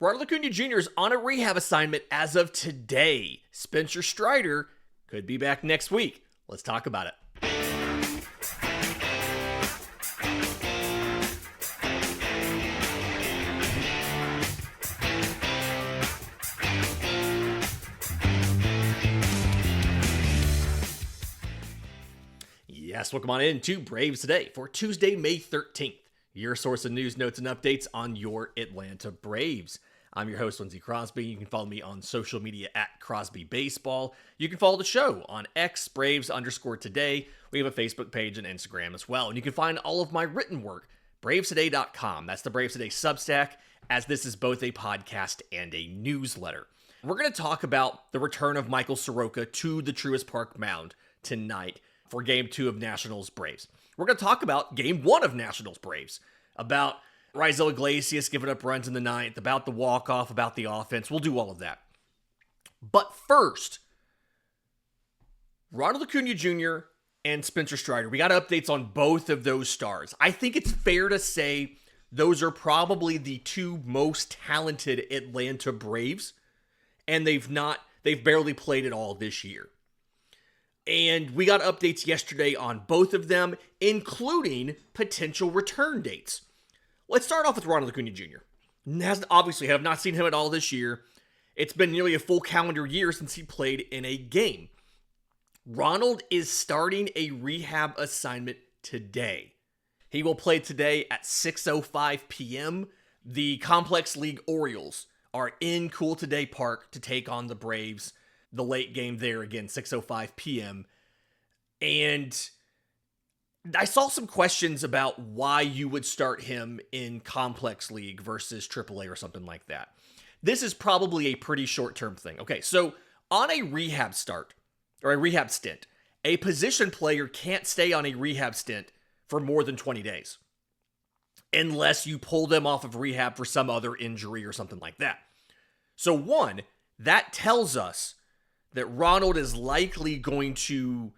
Ronald Acuña Jr. is on a rehab assignment as of today. Spencer Strider could be back next week. Let's talk about it. Yes, welcome on in to Braves Today for Tuesday, May 13th. Your source of news, notes, and updates on your Atlanta Braves. I'm your host, Lindsay Crosby. You can follow me on social media at Crosby Baseball. You can follow the show on X, Braves_Today. We have a Facebook page and Instagram as well. And you can find all of my written work, bravestoday.com. That's the Braves Today Substack, as this is both a podcast and a newsletter. We're going to talk about the return of Michael Soroka to the Truist Park mound tonight for Game 2 of Nationals Braves. We're going to talk about Game 1 of Nationals Braves, about Raisel Iglesias giving up runs in the ninth, about the walk-off, about the offense. We'll do all of that. But first, Ronald Acuña Jr. and Spencer Strider. We got updates on both of those stars. I think it's fair to say those are probably the two most talented Atlanta Braves, and they've barely played at all this year. And we got updates yesterday on both of them, including potential return dates. Let's start off with Ronald Acuña Jr. Obviously, have not seen him at all this year. It's been nearly a full calendar year since he played in a game. Ronald is starting a rehab assignment today. He will play today at 6:05 p.m. The Complex League Orioles are in Cool Today Park to take on the Braves. The late game there, again, 6:05 p.m. And I saw some questions about why you would start him in Complex League versus AAA or something like that. This is probably a pretty short-term thing. Okay, so on a rehab start, or a rehab stint, a position player can't stay on a rehab stint for more than 20 days. Unless you pull them off of rehab for some other injury or something like that. So one, that tells us that Ronald is likely going to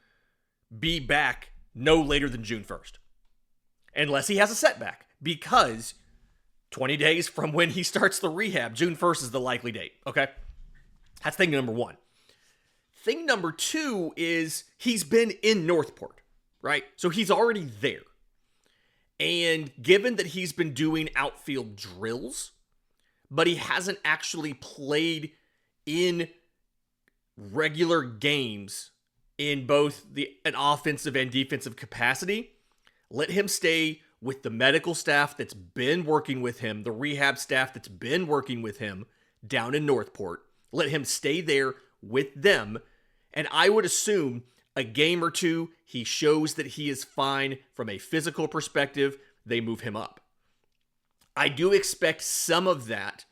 be back no later than June 1st. Unless he has a setback. Because 20 days from when he starts the rehab, June 1st is the likely date. Okay? That's thing number one. Thing number two is he's been in Northport, right? So he's already there. And given that he's been doing outfield drills, but he hasn't actually played in regular games in both an offensive and defensive capacity, let him stay with the medical staff that's been working with him, the rehab staff that's been working with him down in Northport. Let him stay there with them. And I would assume a game or two, he shows that he is fine from a physical perspective, they move him up. I do expect some of that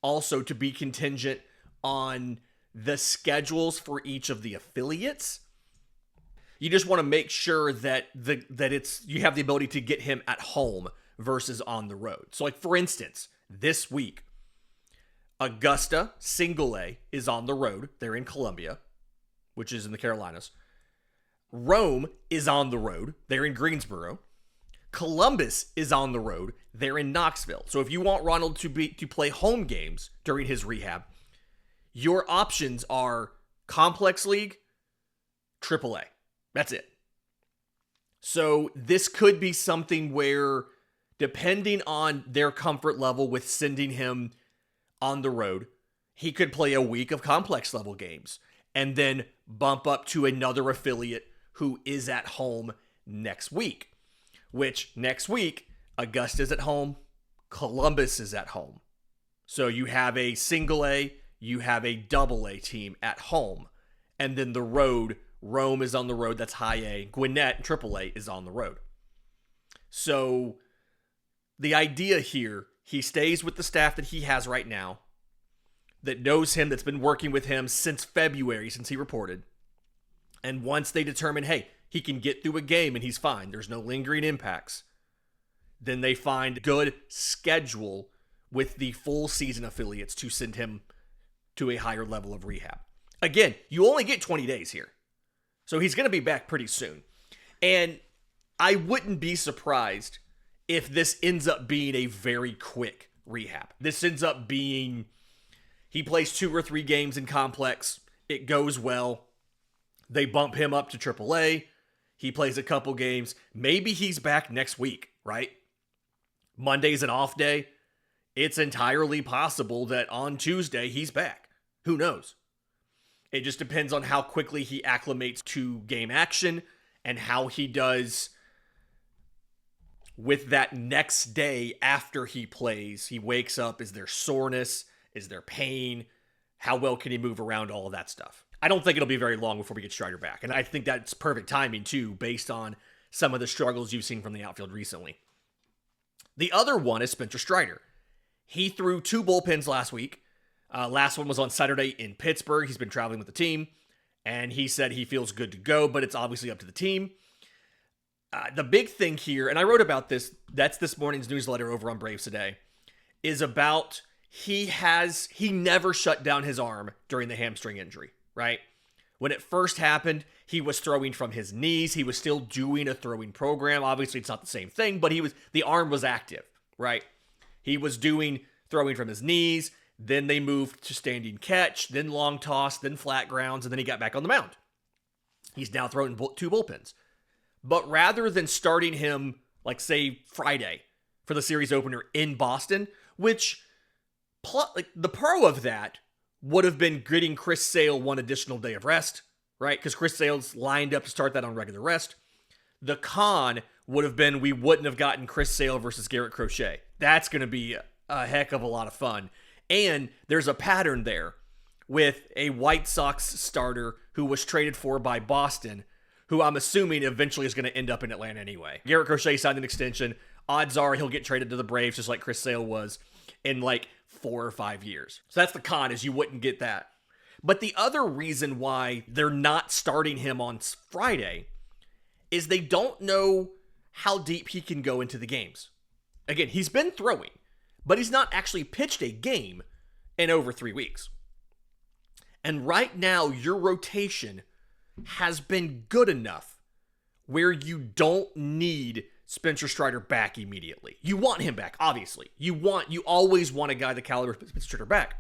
also to be contingent on the schedules for each of the affiliates. You just want to make sure that you have the ability to get him at home versus on the road. So like for instance, this week, Augusta Single A is on the road. They're in Columbia, which is in the Carolinas. Rome is on the road. They're in Greensboro. Columbus is on the road. They're in Knoxville. So if you want Ronald to play home games during his rehab, your options are Complex League, AAA. That's it. So this could be something where, depending on their comfort level with sending him on the road, he could play a week of complex level games and then bump up to another affiliate who is at home next week. Which next week, Augusta's at home, Columbus is at home. So you have a Single A, you have a Double A team at home. And then the road, Rome is on the road, that's High A. Gwinnett, AAA, is on the road. So the idea here, he stays with the staff that he has right now, that knows him, that's been working with him since February, since he reported. And once they determine, hey, he can get through a game and he's fine, there's no lingering impacts, then they find good schedule with the full season affiliates to send him to a higher level of rehab. Again, you only get 20 days here. So he's going to be back pretty soon. And I wouldn't be surprised if this ends up being a very quick rehab. This ends up being, he plays 2 or 3 games in complex. It goes well. They bump him up to AAA. He plays a couple games. Maybe he's back next week, right? Monday's an off day. It's entirely possible that on Tuesday he's back. Who knows? It just depends on how quickly he acclimates to game action and how he does with that next day after he plays. He wakes up. Is there soreness? Is there pain? How well can he move around? All of that stuff. I don't think it'll be very long before we get Strider back. And I think that's perfect timing too, based on some of the struggles you've seen from the outfield recently. The other one is Spencer Strider. He threw 2 bullpens last week. Last one was on Saturday in Pittsburgh. He's been traveling with the team, and he said he feels good to go, but it's obviously up to the team. The big thing here, and I wrote about this, that's this morning's newsletter over on Braves Today, is about he never shut down his arm during the hamstring injury, right? When it first happened, he was throwing from his knees. He was still doing a throwing program. Obviously, it's not the same thing, but the arm was active, right? He was doing throwing from his knees. Then they moved to standing catch, then long toss, then flat grounds, and then he got back on the mound. He's now throwing 2 bullpens. But rather than starting him, like, say, Friday for the series opener in Boston, which, the pro of that would have been getting Chris Sale 1 additional day of rest, right? Because Chris Sale's lined up to start that on regular rest. The con would have been we wouldn't have gotten Chris Sale versus Garrett Crochet. That's going to be a heck of a lot of fun. And there's a pattern there with a White Sox starter who was traded for by Boston, who I'm assuming eventually is going to end up in Atlanta anyway. Garrett Crochet signed an extension. Odds are he'll get traded to the Braves just like Chris Sale was in like 4 or 5 years. So that's the con, is you wouldn't get that. But the other reason why they're not starting him on Friday is they don't know how deep he can go into the games. Again, he's been throwing, but he's not actually pitched a game in over 3 weeks. And right now, your rotation has been good enough where you don't need Spencer Strider back immediately. You want him back, obviously. You always want a guy the caliber of Spencer Strider back.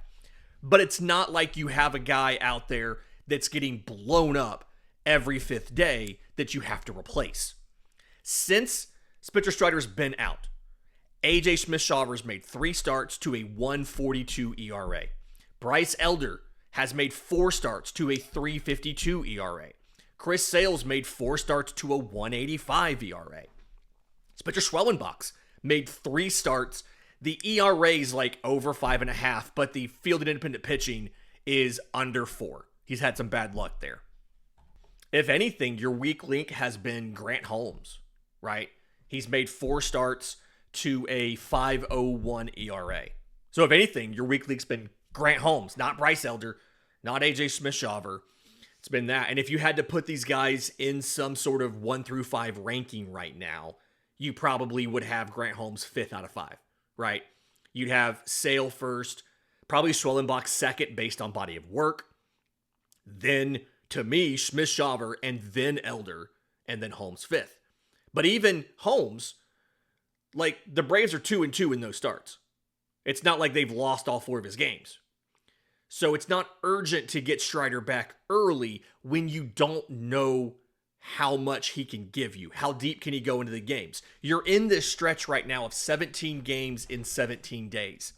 But it's not like you have a guy out there that's getting blown up every 5th day that you have to replace. Since Spencer Strider's been out, A.J. Smith-Shawver's made 3 starts to a 1.42 ERA. Bryce Elder has made 4 starts to a 3.52 ERA. Chris Sale's made 4 starts to a 1.85 ERA. Spencer Schwellenbach's made 3 starts. The ERA's like over 5.5, but the fielded independent pitching is under 4. He's had some bad luck there. If anything, your weak link has been Grant Holmes, right? He's made 4 starts to a 5.01 ERA. So if anything, your weak link's been Grant Holmes, not Bryce Elder, not AJ Smith-Shawver. It's been that. And if you had to put these guys in some sort of 1 through 5 ranking right now, you probably would have Grant Holmes 5th out of 5, right? You'd have Sale first, probably Schwellenbach second based on body of work. Then, to me, Smith-Shawver, and then Elder, and then Holmes 5th. But even Holmes, like, the Braves are 2-2 in those starts. It's not like they've lost all 4 of his games. So it's not urgent to get Strider back early when you don't know how much he can give you. How deep can he go into the games? You're in this stretch right now of 17 games in 17 days.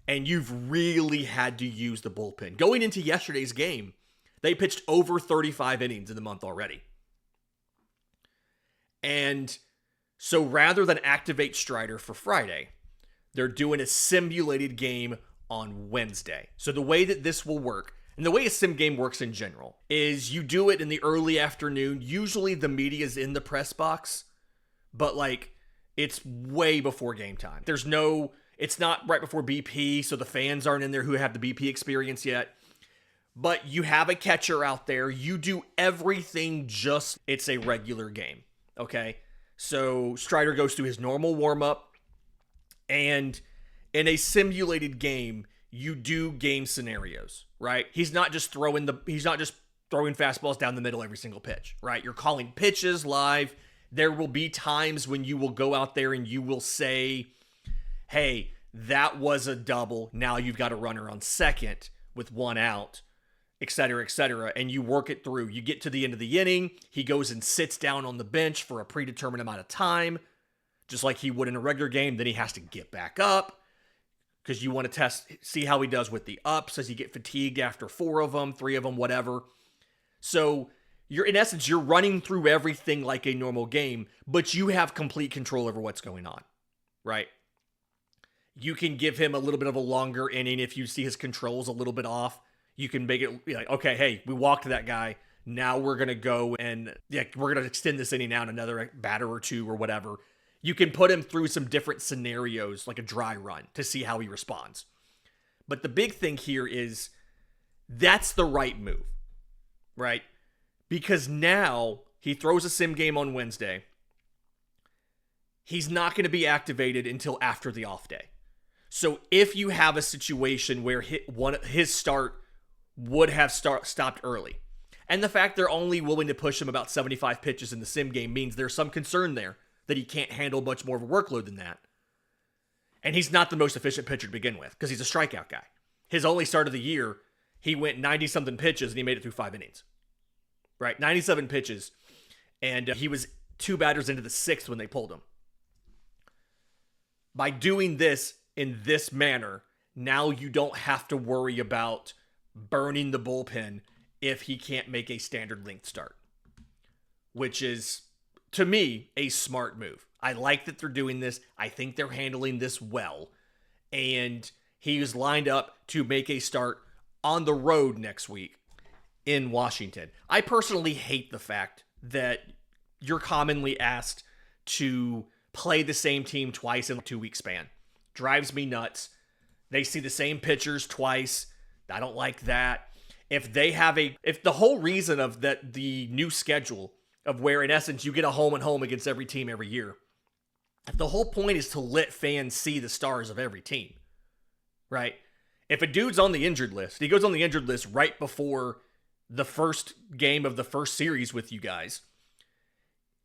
And you've really had to use the bullpen. Going into yesterday's game, they pitched over 35 innings in the month already. And so rather than activate Strider for Friday, they're doing a simulated game on Wednesday. So the way that this will work, and the way a sim game works in general, is you do it in the early afternoon. Usually the media's in the press box, but like it's way before game time. It's not right before BP, so the fans aren't in there who have the BP experience yet. But you have a catcher out there. You do everything just it's a regular game, okay? So Strider goes through his normal warm-up, and in a simulated game, you do game scenarios, right? He's not just throwing fastballs down the middle every single pitch, right? You're calling pitches live. There will be times when you will go out there and you will say, hey, that was a double. Now you've got a runner on second with one out, et cetera, and you work it through. You get to the end of the inning, he goes and sits down on the bench for a predetermined amount of time, just like he would in a regular game. Then he has to get back up because you want to see how he does with the ups. Does he get fatigued after 4 of them, 3 of them, whatever? So in essence, you're running through everything like a normal game, but you have complete control over what's going on, right? You can give him a little bit of a longer inning if you see his controls a little bit off. You can make it like, okay, hey, we walked that guy. Now we're going to go and we're going to extend this inning out another batter or 2 or whatever. You can put him through some different scenarios, like a dry run, to see how he responds. But the big thing here is that's the right move, right? Because now he throws a sim game on Wednesday. He's not going to be activated until after the off day. So if you have a situation where his start would have stopped early, and the fact they're only willing to push him about 75 pitches in the sim game means there's some concern there that he can't handle much more of a workload than that. And he's not the most efficient pitcher to begin with because he's a strikeout guy. His only start of the year, he went 90-something pitches and he made it through 5 innings. Right? 97 pitches. And he was 2 batters into the 6th when they pulled him. By doing this in this manner, now you don't have to worry about burning the bullpen if he can't make a standard length start, which is, to me, a smart move. I like that they're doing this. I think they're handling this well. And he is lined up to make a start on the road next week in Washington. I personally hate the fact that you're commonly asked to play the same team twice in a 2-week span. Drives me nuts. They see the same pitchers twice. I don't like that. If the whole reason of that, the new schedule of where in essence you get a home and home against every team every year, if the whole point is to let fans see the stars of every team, right? If a dude's on the injured list, he goes on the injured list right before the first game of the first series with you guys,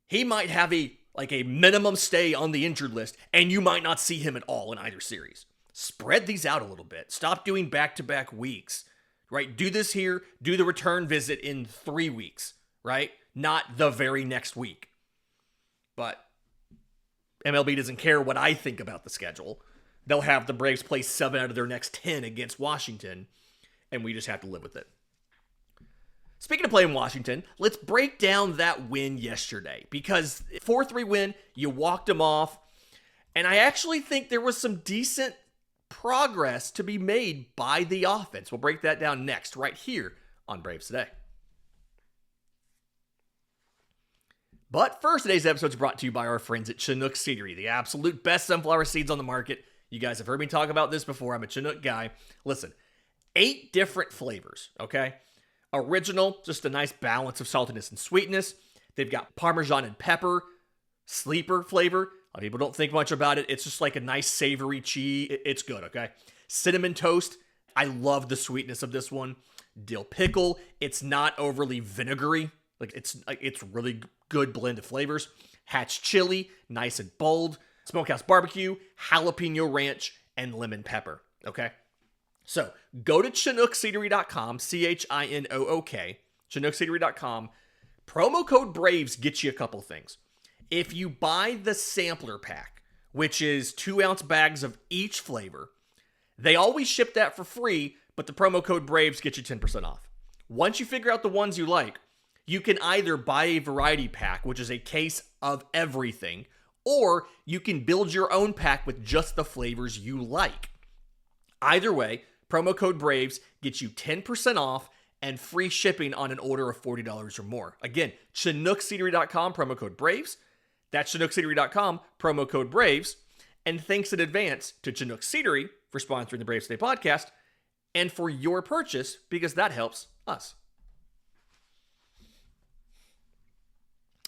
he might have a minimum stay on the injured list, and you might not see him at all in either series. Spread these out a little bit. Stop doing back-to-back weeks, right? Do this here. Do the return visit in 3 weeks, right? Not the very next week. But MLB doesn't care what I think about the schedule. They'll have the Braves play 7 out of their next 10 against Washington, and we just have to live with it. Speaking of playing Washington, let's break down that win yesterday, because 4-3 win, you walked them off, and I actually think there was some decent progress to be made by the offense. We'll break that down next, right here on Braves Today. But first, today's episode is brought to you by our friends at Chinook Seedery, the absolute best sunflower seeds on the market. You guys have heard me talk about this before. I'm a Chinook guy. Listen, 8 different flavors, okay? Original, just a nice balance of saltiness and sweetness. They've got Parmesan and pepper, sleeper flavor. A lot of people don't think much about it. It's just like a nice savory cheese. It's good, okay? Cinnamon toast. I love the sweetness of this one. Dill pickle. It's not overly vinegary. It's really good blend of flavors. Hatch chili, nice and bold. Smokehouse barbecue, jalapeno ranch, and lemon pepper, okay? So, go to ChinookSeedery.com, ChinookSeedery.com, ChinookSeedery.com. Promo code BRAVES gets you a couple things. If you buy the sampler pack, which is 2-ounce bags of each flavor, they always ship that for free, but the promo code BRAVES gets you 10% off. Once you figure out the ones you like, you can either buy a variety pack, which is a case of everything, or you can build your own pack with just the flavors you like. Either way, promo code BRAVES gets you 10% off and free shipping on an order of $40 or more. Again, ChinookSeedery.com, promo code BRAVES. That's ChinookSeedery.com, promo code BRAVES. And thanks in advance to Chinook Seedery for sponsoring the Braves Today podcast and for your purchase, because that helps us.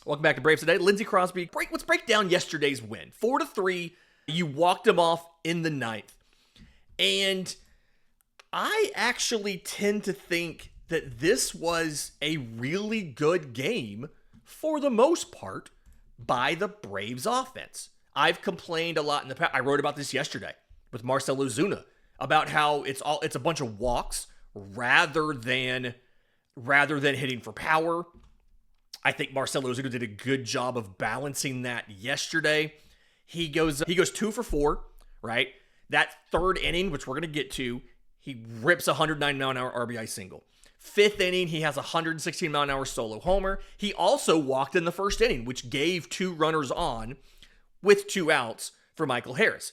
Welcome back to Braves Today. Lindsay Crosby. Let's break down yesterday's win. 4-3. You walked them off in the 9th. And I actually tend to think that this was a really good game, for the most part, by the Braves offense. I've complained a lot in the past. I wrote about this yesterday, with Marcell Ozuna about how it's a bunch of walks rather than hitting for power. I think Marcell Ozuna did a good job of balancing that yesterday. He goes 2 for 4, right? That third inning, which we're going to get to, he rips a 109-mile-an-hour RBI single. Fifth inning, he has a 116-mile-an-hour solo homer. He also walked in the first inning, which gave 2 runners on with 2 outs for Michael Harris.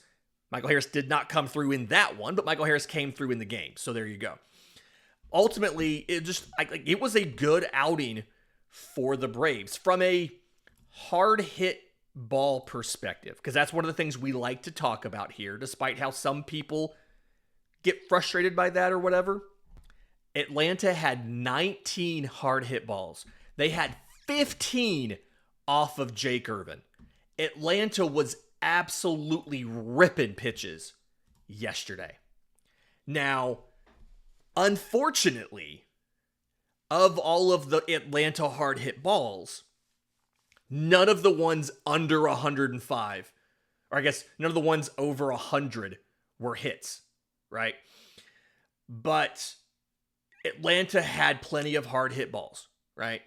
Michael Harris did not come through in that one, but Michael Harris came through in the game. So there you go. Ultimately, it was a good outing for the Braves from a hard hit ball perspective, because that's one of the things we like to talk about here, despite how some people get frustrated by that or whatever. Atlanta had 19 hard hit balls. They had 15 off of Jake Irvin. Atlanta was absolutely ripping pitches yesterday. Now, unfortunately, of all of the Atlanta hard hit balls, none of the ones under 105, or I guess none of the ones over 100 were hits, right? But Atlanta had plenty of hard hit balls, right?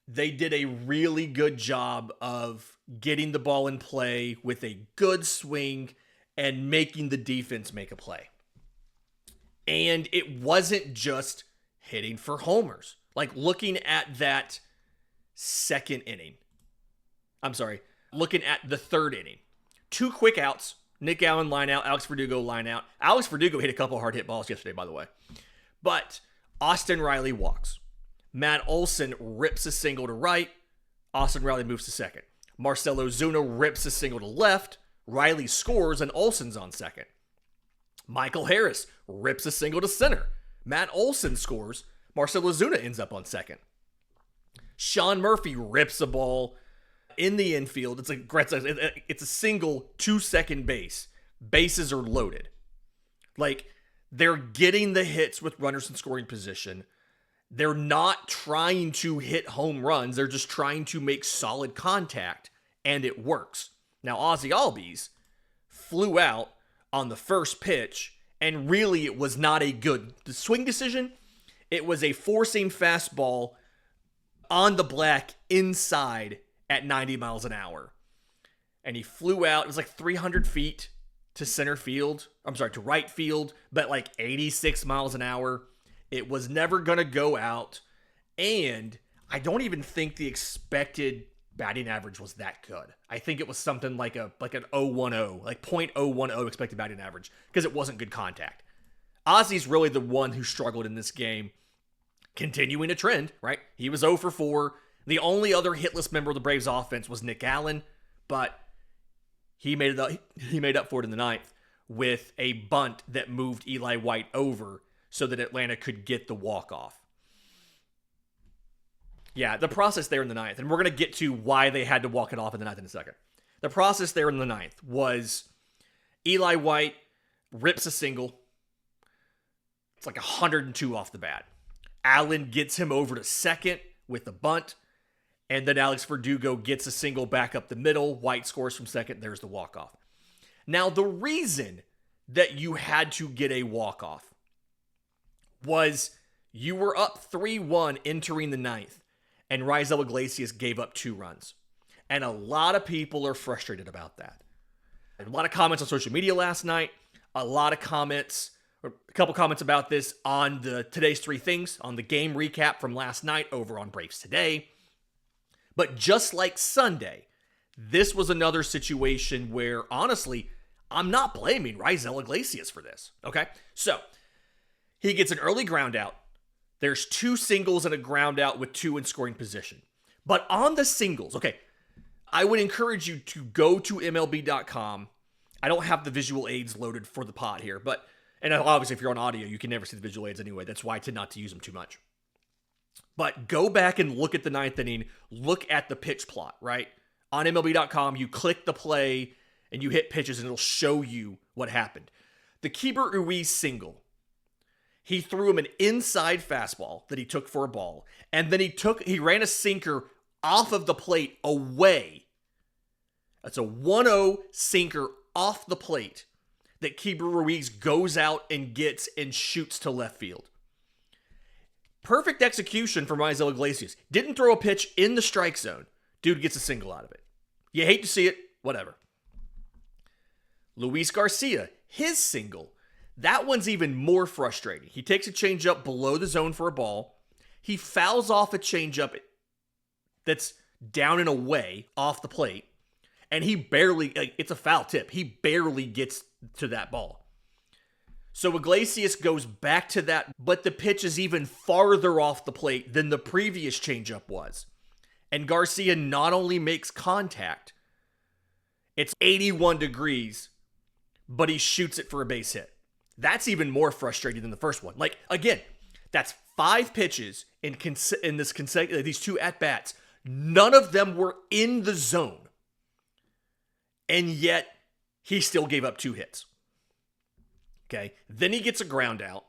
They did a really good job of getting the ball in play with a good swing and making the defense make a play. And it wasn't just hitting for homers. Like looking at that second inning. Looking at the third inning. 2 quick outs. Nick Allen line out, Alex Verdugo line out. Alex Verdugo hit a couple hard hit balls yesterday, by the way. But Austin Riley walks. Matt Olson rips a single to right. Austin Riley moves to second. Marcell Ozuna rips a single to left. Riley scores and Olson's on second. Michael Harris rips a single to center. Matt Olson scores. Marcell Ozuna ends up on second. Sean Murphy rips a ball in the infield. It's a single to second base. Bases are loaded. Like, they're getting the hits with runners in scoring position. They're not trying to hit home runs. They're just trying to make solid contact, and it works. Now, Ozzy Albies flew out on the first pitch, and really it was not a good swing decision. It was a four-seam fastball on the black inside at 90 miles an hour. And he flew out. It was like 300 feet to to right field, but like 86 miles an hour. It was never going to go out. And I don't even think the expected batting average was that good. I think it was something like an 010, like .010 expected batting average, because it wasn't good contact. Ozzy's really the one who struggled in this game, continuing a trend, right? He was 0 for 4. The only other hitless member of the Braves offense was Nick Allen, but he made up for it in the ninth with a bunt that moved Eli White over so that Atlanta could get the walk-off. Yeah, the process there in the ninth, and we're going to get to why they had to walk it off in the ninth in a second. The process there in the ninth was Eli White rips a single. It's like 102 off the bat. Allen gets him over to second with a bunt, and then Alex Verdugo gets a single back up the middle. White scores from second. There's the walk-off. Now, the reason that you had to get a walk-off was you were up 3-1 entering the ninth, and Raisel Iglesias gave up 2 runs. And a lot of people are frustrated about that. A lot of comments on social media last night. A couple comments about this on the Today's 3 Things, on the game recap from last night over on Braves Today. But just like Sunday, this was another situation where, honestly, I'm not blaming Raisel Iglesias for this, okay? So, he gets an early ground out. There's 2 singles and a ground out with 2 in scoring position. But on the singles, okay, I would encourage you to go to MLB.com. I don't have the visual aids loaded for the pod here, and obviously if you're on audio, you can never see the visual aids anyway. That's why I tend not to use them too much. But go back and look at the ninth inning. Look at the pitch plot, right? On MLB.com, you click the play and you hit pitches and it'll show you what happened. The Keibert Ruiz single, he threw him an inside fastball that he took for a ball, and then he ran a sinker off of the plate away. That's a 1-0 sinker off the plate that Keibert Ruiz goes out and gets and shoots to left field. Perfect execution from Raisel Iglesias. Didn't throw a pitch in the strike zone. Dude gets a single out of it. You hate to see it, whatever. Luis Garcia, his single. That one's even more frustrating. He takes a changeup below the zone for a ball. He fouls off a changeup that's down and away off the plate. And he barely, it's a foul tip. He barely gets to that ball. So Iglesias goes back to that, but the pitch is even farther off the plate than the previous changeup was. And Garcia not only makes contact, it's 81 degrees, but he shoots it for a base hit. That's even more frustrating than the first one. Like, again, that's 5 pitches in these 2 at-bats. None of them were in the zone. And yet, he still gave up 2 hits. Okay, then he gets a ground out.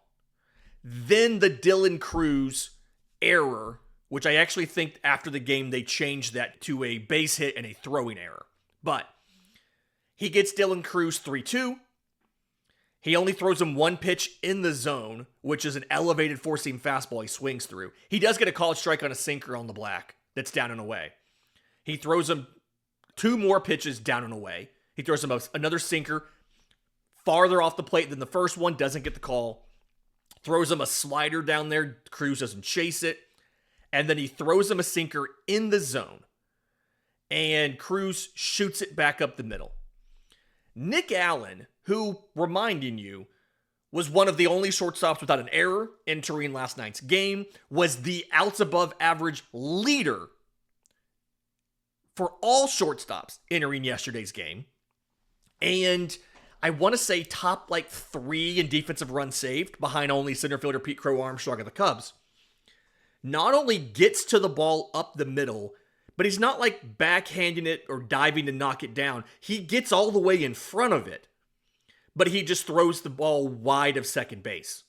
Then the Dylan Cruz error, which I actually think after the game they changed that to a base hit and a throwing error. But he gets Dylan Cruz 3-2. He only throws him 1 pitch in the zone, which is an elevated four-seam fastball he swings through. He does get a called strike on a sinker on the black that's down and away. He throws him 2 more pitches down and away. He throws him another sinker farther off the plate than the first one, doesn't get the call. Throws him a slider down there. Cruz doesn't chase it. And then he throws him a sinker in the zone. And Cruz shoots it back up the middle. Nick Allen, who, reminding you, was one of the only shortstops without an error entering last night's game, was the outs above average leader for all shortstops entering yesterday's game. And I want to say top 3 in defensive runs saved, behind only center fielder Pete Crow Armstrong of the Cubs. Not only gets to the ball up the middle, but he's not backhanding it or diving to knock it down. He gets all the way in front of it, but he just throws the ball wide of second base.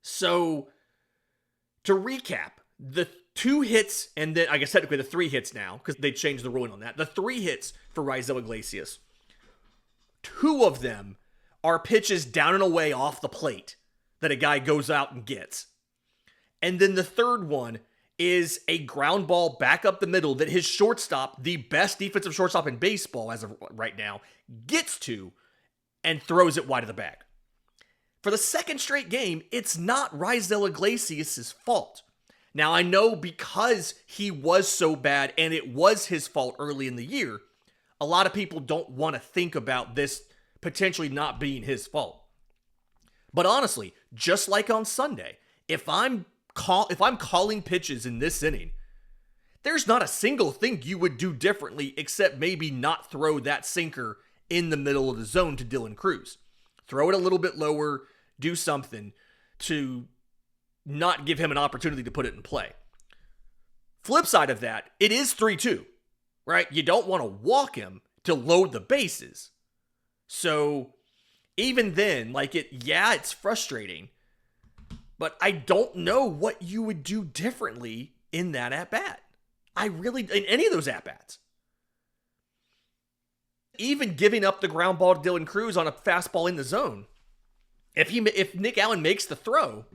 So, to recap, the 2 hits, and then I guess technically the 3 hits now, because they changed the ruling on that. The 3 hits for Raisel Iglesias. 2 of them are pitches down and away off the plate that a guy goes out and gets. And then the third one is a ground ball back up the middle that his shortstop, the best defensive shortstop in baseball as of right now, gets to and throws it wide of the bag. For the second straight game, it's not Raisel Iglesias' fault. Now, I know because he was so bad and it was his fault early in the year, a lot of people don't want to think about this potentially not being his fault. But honestly, just like on Sunday, if I'm calling pitches in this inning, there's not a single thing you would do differently except maybe not throw that sinker in the middle of the zone to Dylan Cruz. Throw it a little bit lower, do something to not give him an opportunity to put it in play. Flip side of that, it is 3-2, right? You don't want to walk him to load the bases. So even then, it's frustrating, but I don't know what you would do differently in that at-bat. In any of those at-bats. Even giving up the ground ball to Dylan Cruz on a fastball in the zone, if Nick Allen makes the throw,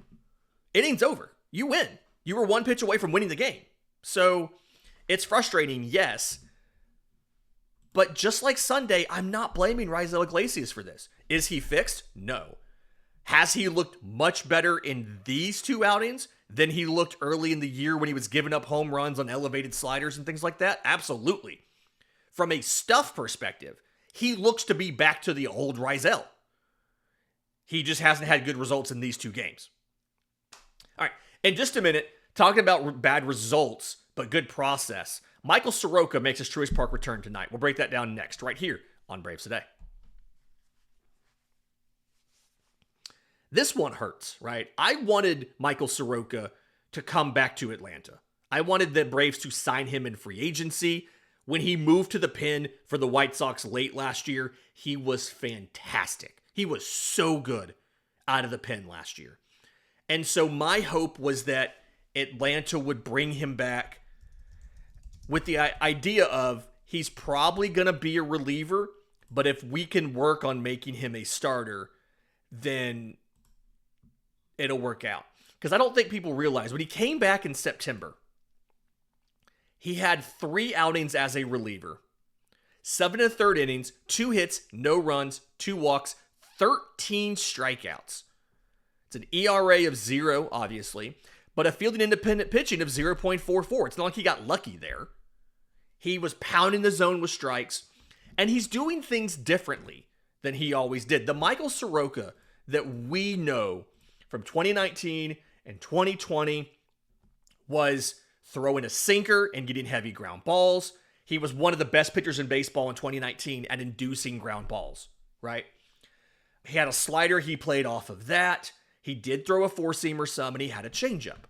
inning's over. You win. You were 1 pitch away from winning the game. So it's frustrating, yes. But just like Sunday, I'm not blaming Raisel Iglesias for this. Is he fixed? No. Has he looked much better in these 2 outings than he looked early in the year when he was giving up home runs on elevated sliders and things like that? Absolutely. From a stuff perspective, he looks to be back to the old Raisel. He just hasn't had good results in these 2 games. All right, in just a minute, talking about bad results, but good process, Michael Soroka makes his Truist Park return tonight. We'll break that down next, right here on Braves Today. This one hurts, right? I wanted Michael Soroka to come back to Atlanta. I wanted the Braves to sign him in free agency. When he moved to the pen for the White Sox late last year, he was fantastic. He was so good out of the pen last year. And so my hope was that Atlanta would bring him back with the idea of he's probably going to be a reliever But if we can work on making him a starter, then it'll work out. Because I don't think people realize when he came back in September, he had 3 outings as a reliever, 7 1/3 innings, 2 hits, no runs, 2 walks, 13 strikeouts. It's an ERA of 0, obviously, but a fielding independent pitching of 0.44. It's not like he got lucky there. He was pounding the zone with strikes, and he's doing things differently than he always did. The Michael Soroka that we know from 2019 and 2020 was throwing a sinker and getting heavy ground balls. He was one of the best pitchers in baseball in 2019 at inducing ground balls, right? He had a slider, he played off of that. He did throw a 4-seamer some, and he had a changeup.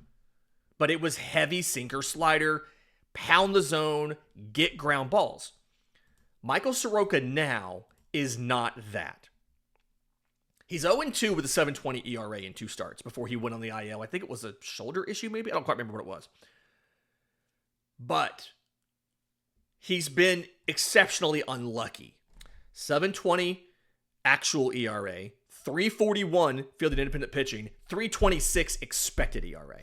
But it was heavy sinker slider, pound the zone, get ground balls. Michael Soroka now is not that. He's 0-2 with a 7.20 ERA in 2 starts before he went on the IL. I think it was a shoulder issue, maybe? I don't quite remember what it was. But he's been exceptionally unlucky. 7.20 actual ERA, 3.41 fielded independent pitching, 3.26 expected ERA.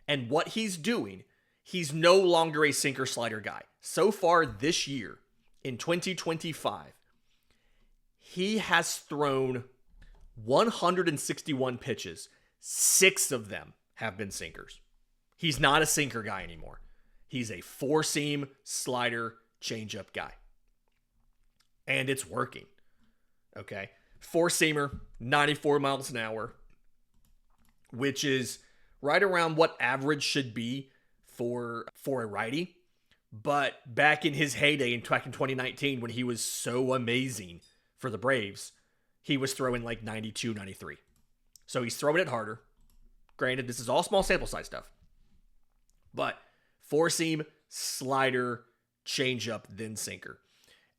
And what he's doing, he's no longer a sinker slider guy. So far this year, in 2025, he has thrown 161 pitches. 6 of them have been sinkers. He's not a sinker guy anymore. He's a 4-seam slider changeup guy. And it's working. Okay. 4-seamer, 94 miles an hour, which is right around what average should be for a righty. But back in his heyday, back in 2019, when he was so amazing for the Braves, he was throwing like 92, 93. So he's throwing it harder. Granted, this is all small sample size stuff. But 4-seam, slider, changeup, then sinker.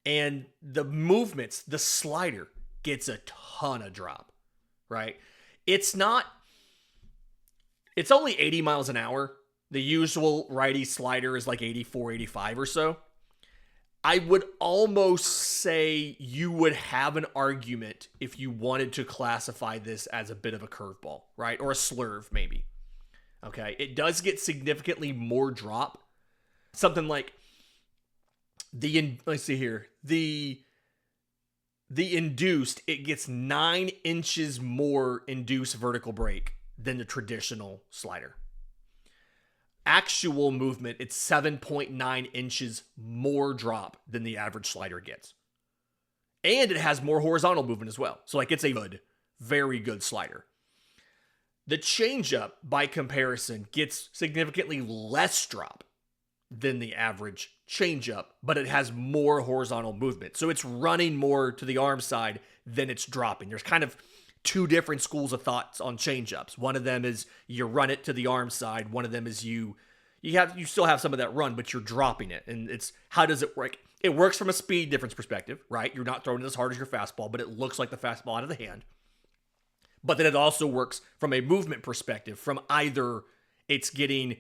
And the movements, the slider gets a ton of drop, right? It's only 80 miles an hour. The usual righty slider is like 84, 85 or so. I would almost say you would have an argument if you wanted to classify this as a bit of a curveball, right? Or a slurve, maybe. Okay, it does get significantly more drop. Something like let's see here. The induced, it gets 9 inches more induced vertical break than the traditional slider. Actual movement, it's 7.9 inches more drop than the average slider gets. And it has more horizontal movement as well. So like it's a good, very good slider. The changeup, by comparison, gets significantly less drop than the average changeup, but it has more horizontal movement. So it's running more to the arm side than it's dropping. There's kind of 2 different schools of thoughts on changeups. One of them is you run it to the arm side. One of them is you still have some of that run, but you're dropping it. And it's, how does it work? It works from a speed difference perspective, right? You're not throwing it as hard as your fastball, but it looks like the fastball out of the hand. But then it also works from a movement perspective, from either it's getting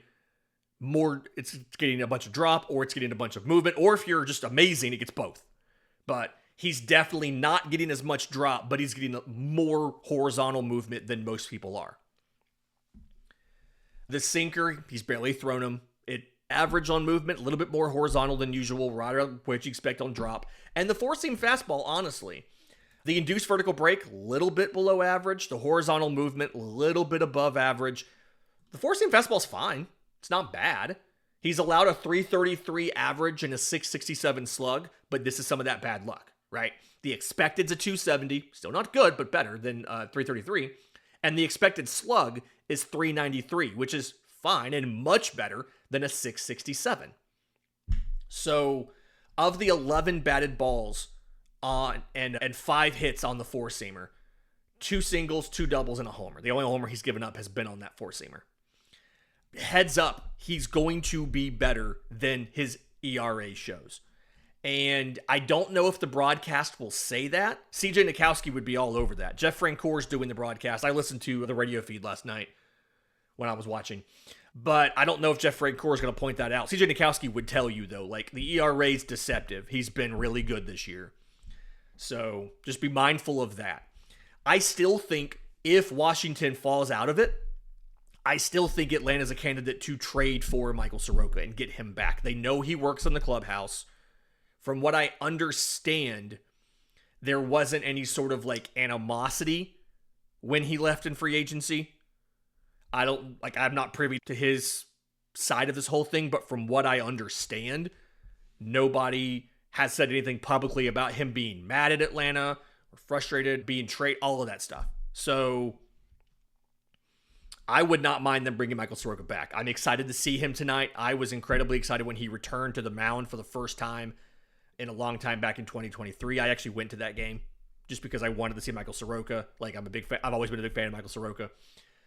a bunch of drop, or it's getting a bunch of movement, or if you're just amazing, it gets both. But he's definitely not getting as much drop, but he's getting more horizontal movement than most people are. The sinker, he's barely thrown him. It average on movement, a little bit more horizontal than usual, right around what you expect on drop. And the 4-seam fastball, honestly, the induced vertical break, a little bit below average. The horizontal movement, a little bit above average. The 4-seam fastball's fine. It's not bad. He's allowed a 333 average and a 667 slug, but this is some of that bad luck, right? The expected's a 270, still not good, but better than 333. And the expected slug is 393, which is fine and much better than a 667. So, of the 11 batted balls on and 5 hits on the 4-seamer, 2 singles, 2 doubles, and a homer. The only homer he's given up has been on that 4-seamer. Heads up, he's going to be better than his ERA shows. And I don't know if the broadcast will say that. CJ Nikowski would be all over that. Jeff Francoeur's doing the broadcast. I listened to the radio feed last night when I was watching. But I don't know if Jeff Francoeur is going to point that out. CJ Nikowski would tell you, though, like, the ERA is deceptive. He's been really good this year. So just be mindful of that. I still think if Washington falls out of it, I still think Atlanta's a candidate to trade for Michael Soroka and get him back. They know he works in the clubhouse. From what I understand, there wasn't any sort of like animosity when he left in free agency. I'm not privy to his side of this whole thing, but from what I understand, nobody has said anything publicly about him being mad at Atlanta or frustrated, being traded, all of that stuff. So I would not mind them bringing Michael Soroka back. I'm excited to see him tonight. I was incredibly excited when he returned to the mound for the first time in a long time back in 2023. I actually went to that game just because I wanted to see Michael Soroka. Like, I'm a big fan. I've always been a big fan of Michael Soroka.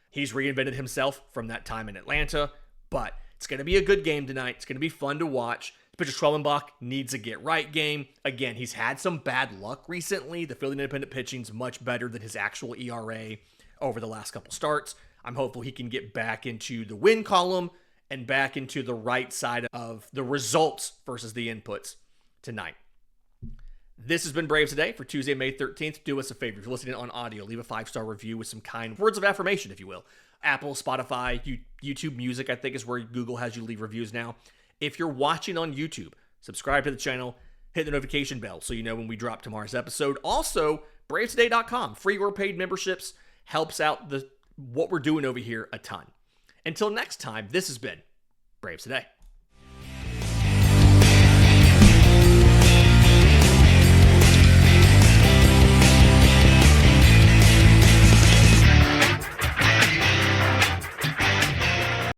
He's reinvented himself from that time in Atlanta, but it's going to be a good game tonight. It's going to be fun to watch. Pitcher Schwellenbach needs a get-right game. Again, he's had some bad luck recently. The Philly independent pitching's much better than his actual ERA over the last couple starts. I'm hopeful he can get back into the win column and back into the right side of the results versus the inputs tonight. This has been Braves Today for Tuesday, May 13th. Do us a favor. If you're listening on audio, leave a 5-star review with some kind words of affirmation, if you will. Apple, Spotify, YouTube Music, I think is where Google has you leave reviews now. If you're watching on YouTube, subscribe to the channel, hit the notification bell so you know when we drop tomorrow's episode. Also, BravesToday.com, free or paid memberships, helps out what we're doing over here a ton. Until next time, this has been Braves Today.